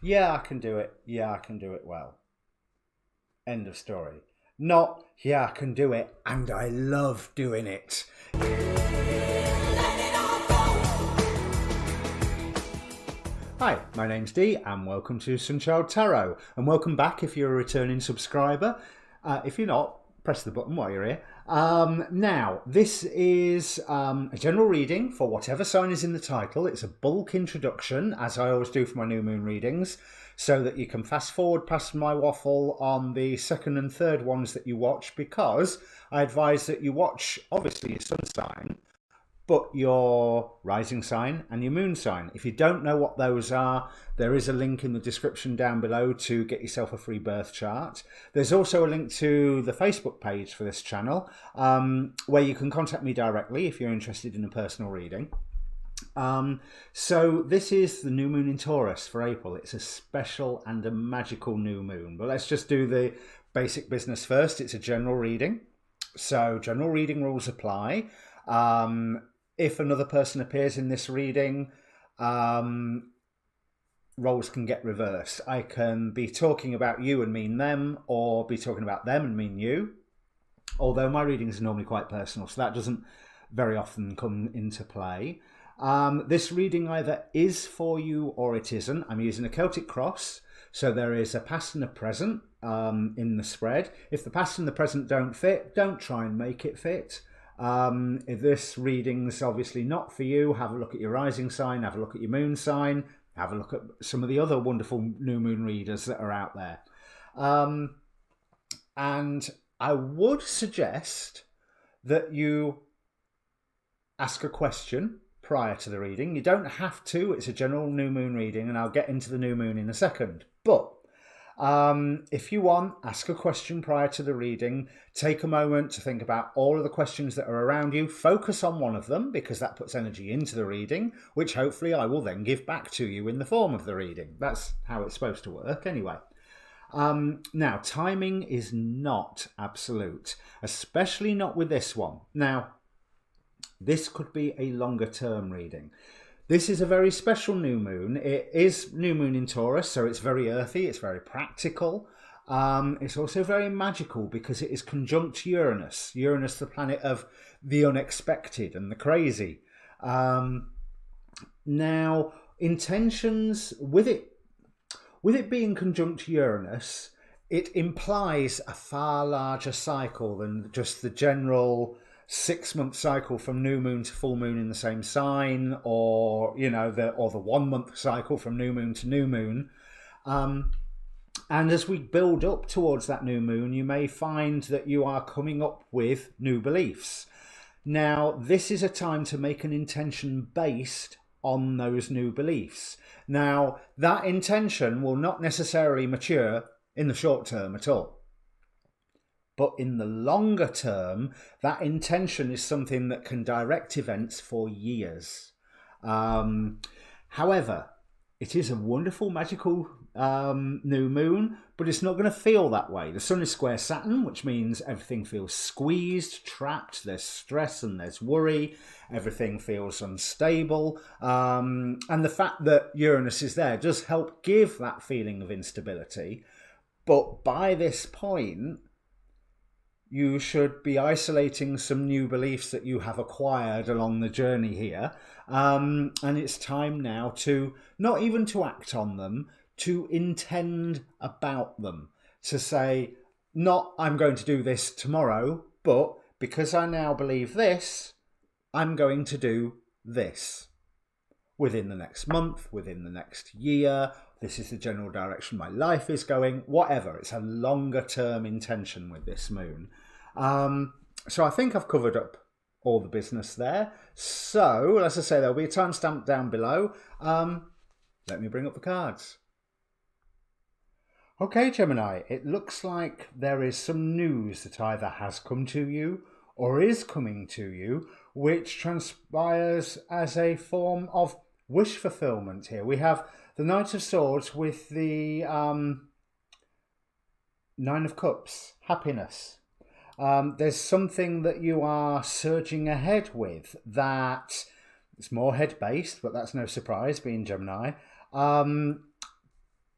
Yeah, I can do it. Yeah, I can do it well. End of story. Not, yeah, I can do it and I love doing it. Hi, my name's Dee, and welcome to Sunchild Tarot. And welcome back if you're a returning subscriber. If you're not, press the button while you're here. Now, this is a general reading for whatever sign is in the title. It's a bulk introduction, as I always do for my new moon readings, so that you can fast forward past my waffle on the second and third ones that you watch, because I advise that you watch, obviously, your sun sign, but your rising sign and your moon sign. If you don't know what those are, there is a link in the description down below to get yourself a free birth chart. There's also a link to the Facebook page for this channel, where you can contact me directly if you're interested in a personal reading. So this is the new moon in Taurus for April. It's a special and a magical new moon. But let's just do the basic business first. It's a general reading. So general reading rules apply. If another person appears in this reading, roles can get reversed. I can be talking about you and mean them, or be talking about them and mean you. Although my readings are normally quite personal, so that doesn't very often come into play. This reading either is for you or it isn't. I'm using a Celtic cross, so there is a past and a present in the spread. If the past and the present don't fit, don't try and make it fit. If this reading's obviously not for you, have a look at your rising sign, have a look at your moon sign, have a look at some of the other wonderful new moon readers that are out there. And I would suggest that you ask a question prior to the reading. You don't have to, it's a general new moon reading, and I'll get into the new moon in a second. But if you want, ask a question prior to the reading. Take a moment to think about all of the questions that are around you. Focus on one of them, because that puts energy into the reading, which hopefully I will then give back to you in the form of the reading. That's how it's supposed to work anyway. Now, timing is not absolute, especially not with this one. Now, this could be a longer term reading. This is a very special new moon. It is new moon in Taurus, so it's very earthy, it's very practical. It's also very magical because it is conjunct Uranus. Uranus, the planet of the unexpected and the crazy. Now, intentions with it being conjunct Uranus, it implies a far larger cycle than just the general 6-month cycle from new moon to full moon in the same sign, or the 1 month cycle from new moon to new moon. And as we build up towards that new moon, you may find that you are coming up with new beliefs. Now, this is a time to make an intention based on those new beliefs. Now, that intention will not necessarily mature in the short term at all. But in the longer term, that intention is something that can direct events for years. However, it is a wonderful, magical new moon, but it's not going to feel that way. The sun is square Saturn, which means everything feels squeezed, trapped, there's stress and there's worry, everything feels unstable. And the fact that Uranus is there does help give that feeling of instability. But by this point, you should be isolating some new beliefs that you have acquired along the journey here. And it's time now to, not even to act on them, to intend about them. To say, not I'm going to do this tomorrow, but because I now believe this, I'm going to do this. Within the next month, within the next year, this is the general direction my life is going, whatever. It's a longer term intention with this moon. So I think I've covered up all the business there. So, as I say, there'll be a timestamp down below. Let me bring up the cards. Okay, Gemini, it looks like there is some news that either has come to you or is coming to you, which transpires as a form of wish fulfillment here. We have the Knight of Swords with the Nine of Cups, happiness. There's something that you are surging ahead with that it's more head-based, but that's no surprise being Gemini.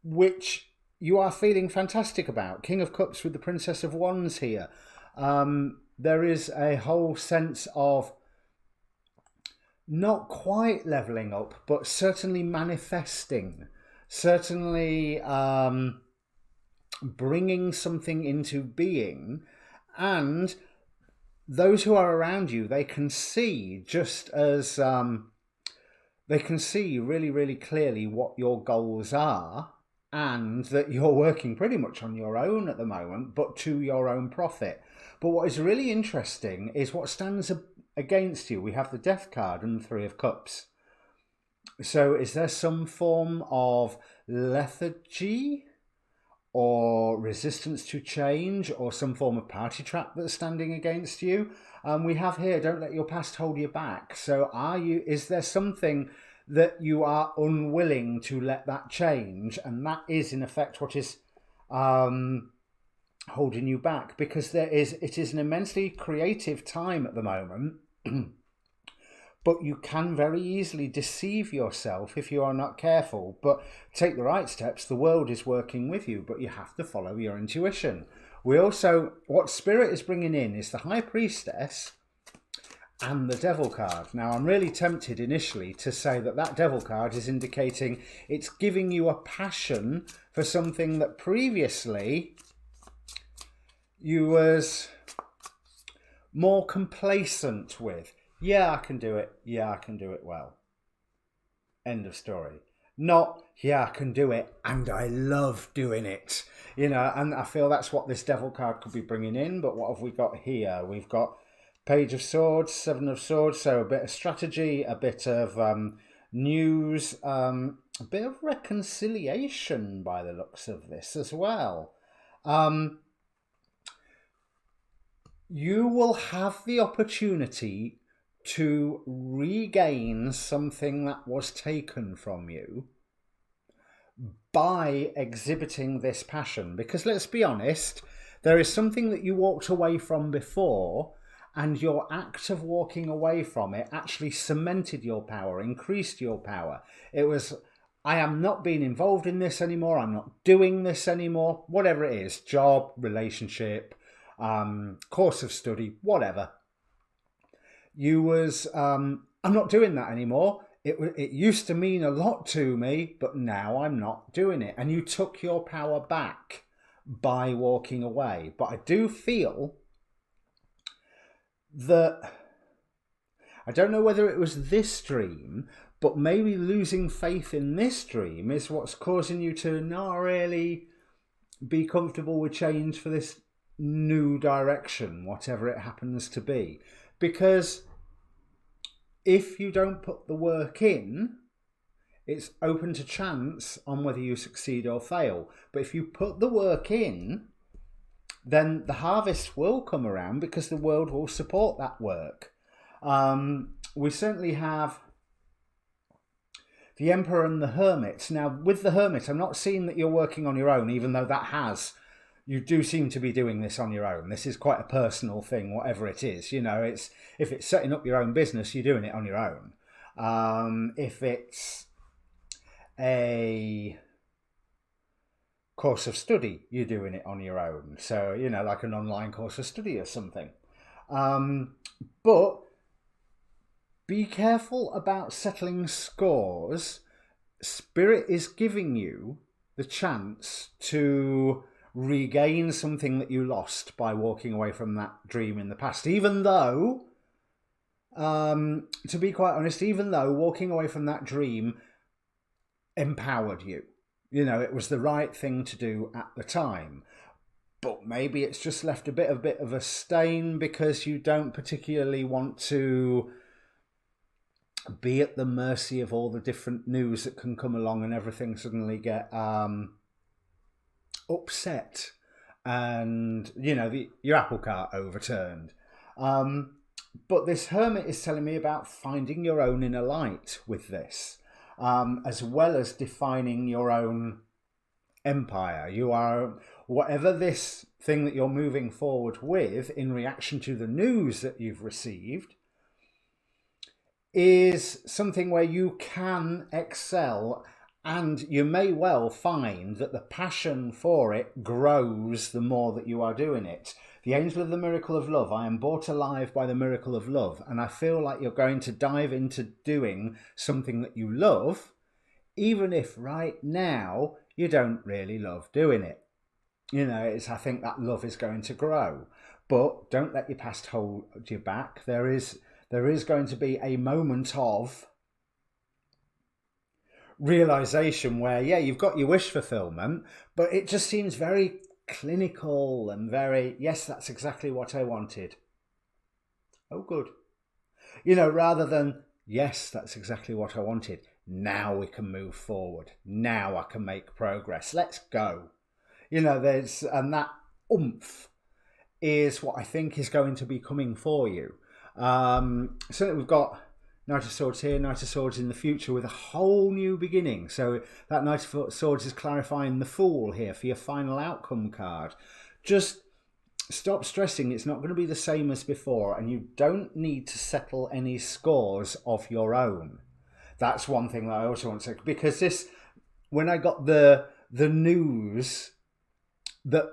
which you are feeling fantastic about. King of Cups with the Princess of Wands here. There is a whole sense of not quite leveling up, but certainly manifesting, certainly bringing something into being. And those who are around you, they can see just as they can see really, really clearly what your goals are, and that you're working pretty much on your own at the moment, but to your own profit. But what is really interesting is what stands against you. We have the Death card and the Three of Cups. So is there some form of lethargy or resistance to change, or some form of party trap that's standing against you? We have here, don't let your past hold you back. So is there something that you are unwilling to let that change? And that is in effect what is holding you back, because it is an immensely creative time at the moment. But you can very easily deceive yourself if you are not careful. But take the right steps, the world is working with you, but you have to follow your intuition. What Spirit is bringing in is the High Priestess and the Devil card. Now, I'm really tempted initially to say that Devil card is indicating it's giving you a passion for something that previously you was more complacent with. Yeah, I can do it. Yeah, I can do it well. End of story. Not, yeah, I can do it and I love doing it. And I feel that's what this Devil card could be bringing in. But what have we got here? We've got Page of Swords, Seven of Swords. So a bit of strategy, a bit of news, a bit of reconciliation by the looks of this as well. You will have the opportunity to regain something that was taken from you by exhibiting this passion. Because let's be honest, there is something that you walked away from before, and your act of walking away from it actually cemented your power, increased your power. It was, I am not being involved in this anymore, I'm not doing this anymore, whatever it is, job, relationship, course of study, whatever. You was, I'm not doing that anymore. It used to mean a lot to me, but now I'm not doing it. And you took your power back by walking away. But I do feel that, I don't know whether it was this dream, but maybe losing faith in this dream is what's causing you to not really be comfortable with change for this new direction, whatever it happens to be. Because if you don't put the work in, it's open to chance on whether you succeed or fail. But if you put the work in, then the harvest will come around, because the world will support that work. We certainly have the Emperor and the Hermit. Now, with the Hermit, I'm not seeing that you're working on your own, even though you do seem to be doing this on your own. This is quite a personal thing, whatever it is. If it's setting up your own business, you're doing it on your own. If it's a course of study, you're doing it on your own. So, like an online course of study or something. But be careful about settling scores. Spirit is giving you the chance to regain something that you lost by walking away from that dream in the past. Even though, to be quite honest, even though walking away from that dream empowered you. It was the right thing to do at the time. But maybe it's just left a bit of a stain, because you don't particularly want to be at the mercy of all the different news that can come along and everything suddenly get upset and your apple cart overturned. But this Hermit is telling me about finding your own inner light with this, as well as defining your own empire. You are, whatever this thing that you're moving forward with in reaction to the news that you've received, is something where you can excel And you may well find that the passion for it grows the more that you are doing it. The angel of the miracle of love, I am brought alive by the miracle of love. And I feel like you're going to dive into doing something that you love, even if right now you don't really love doing it. You know, I think that love is going to grow. But don't let your past hold you back. There is going to be a moment of realization where, yeah, you've got your wish fulfillment, but it just seems very clinical and very, yes, that's exactly what I wanted. Oh, good. You know, rather than, yes, that's exactly what I wanted. Now we can move forward. Now I can make progress. Let's go. You know, and that oomph is what I think is going to be coming for you. So we've got Knight of Swords here, Knight of Swords in the future with a whole new beginning. So that Knight of Swords is clarifying the Fool here for your final outcome card. Just stop stressing. It's not going to be the same as before, and you don't need to settle any scores of your own. That's one thing that I also want to say, because this, when I got the news that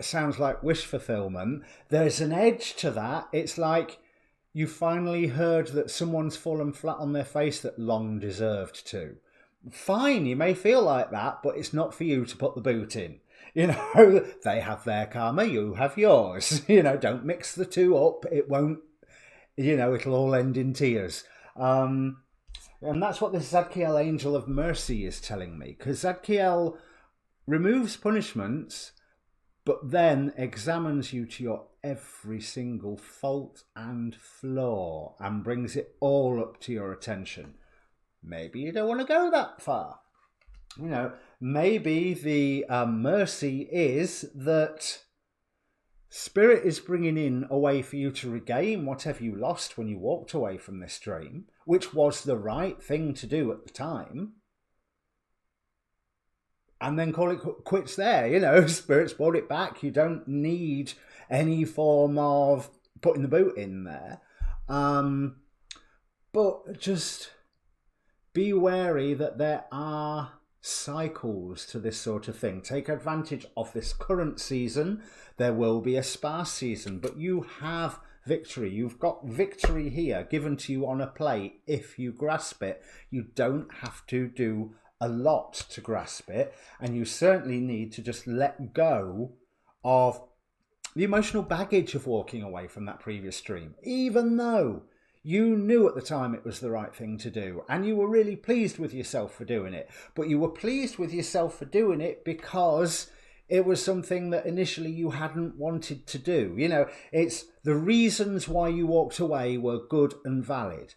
sounds like wish fulfillment, there's an edge to that. It's like you finally heard that someone's fallen flat on their face that long deserved to. Fine, you may feel like that, but it's not for you to put the boot in. You know, they have their karma, you have yours. You know, don't mix the two up. It won't, you know, it'll all end in tears. And that's what this Zadkiel Angel of Mercy is telling me, because Zadkiel removes punishments, but then examines you to your every single fault and flaw and brings it all up to your attention. Maybe you don't want to go that far. You know, maybe the mercy is that Spirit is bringing in a way for you to regain whatever you lost when you walked away from this dream, which was the right thing to do at the time. And then call it quits there. You know, Spirit's brought it back. You don't need any form of putting the boot in there. But just be wary that there are cycles to this sort of thing. Take advantage of this current season. There will be a sparse season, but you have victory. You've got victory here given to you on a plate if you grasp it. You don't have to do a lot to grasp it, and you certainly need to just let go of the emotional baggage of walking away from that previous dream, even though you knew at the time it was the right thing to do, and you were really pleased with yourself for doing it. But you were pleased with yourself for doing it because it was something that initially you hadn't wanted to do. You know, it's the reasons why you walked away were good and valid.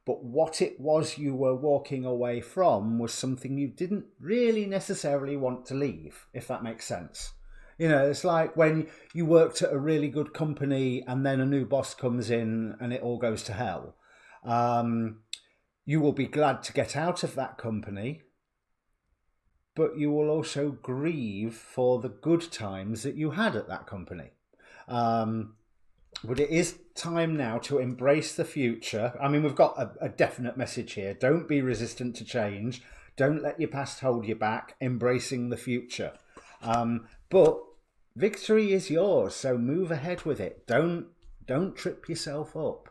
But what it was you were walking away from was something you didn't really necessarily want to leave, if that makes sense. You know, it's like when you worked at a really good company and then a new boss comes in and it all goes to hell. You will be glad to get out of that company, but you will also grieve for the good times that you had at that company. But it is time now to embrace the future. I mean, we've got a definite message here. Don't be resistant to change. Don't let your past hold you back. Embracing the future. But victory is yours, so move ahead with it. Don't trip yourself up.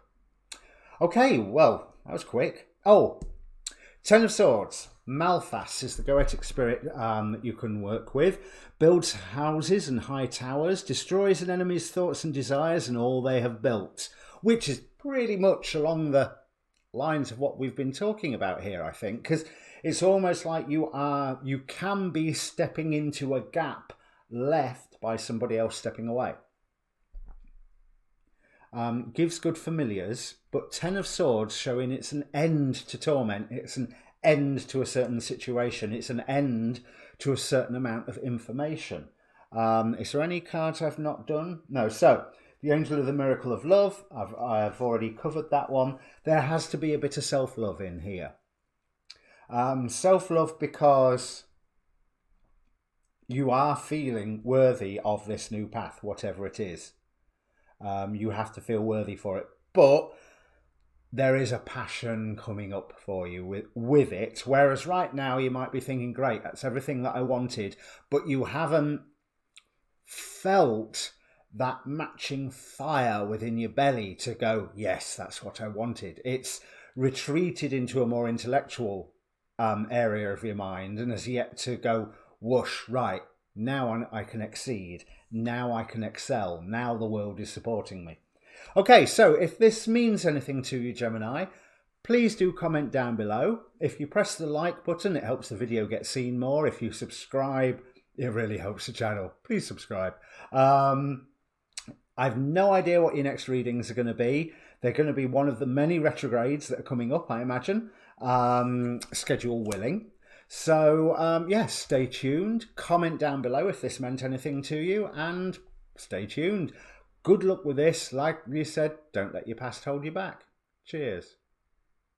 Okay, well, that was quick. Oh, Ten of Swords. Malphas is the goetic spirit that you can work with. Builds houses and high towers, destroys an enemy's thoughts and desires and all they have built, which is pretty much along the lines of what we've been talking about here, I think, because it's almost like you can be stepping into a gap left by somebody else stepping away. Gives good familiars, but Ten of Swords showing it's an end to torment. It's an end to a certain situation. It's an end to a certain amount of information. Is there any cards I've not done? No. So the Angel of the Miracle of Love, I've already covered that one. There has to be a bit of self-love in here. Self-love because you are feeling worthy of this new path, whatever it is. You have to feel worthy for it. But there is a passion coming up for you with it. Whereas right now you might be thinking, great, that's everything that I wanted, but you haven't felt that matching fire within your belly to go, yes, that's what I wanted. It's retreated into a more intellectual area of your mind and has yet to go, whoosh, right, now I can exceed, now I can excel, now the world is supporting me. Okay, so if this means anything to you, Gemini, please do comment down below. If you press the like button, it helps the video get seen more. If you subscribe, it really helps the channel. Please subscribe. I've no idea what your next readings are going to be. They're going to be one of the many retrogrades that are coming up, I imagine, schedule willing. So, yes, stay tuned. Comment down below if this meant anything to you, and stay tuned. Good luck with this. Like you said, don't let your past hold you back. Cheers.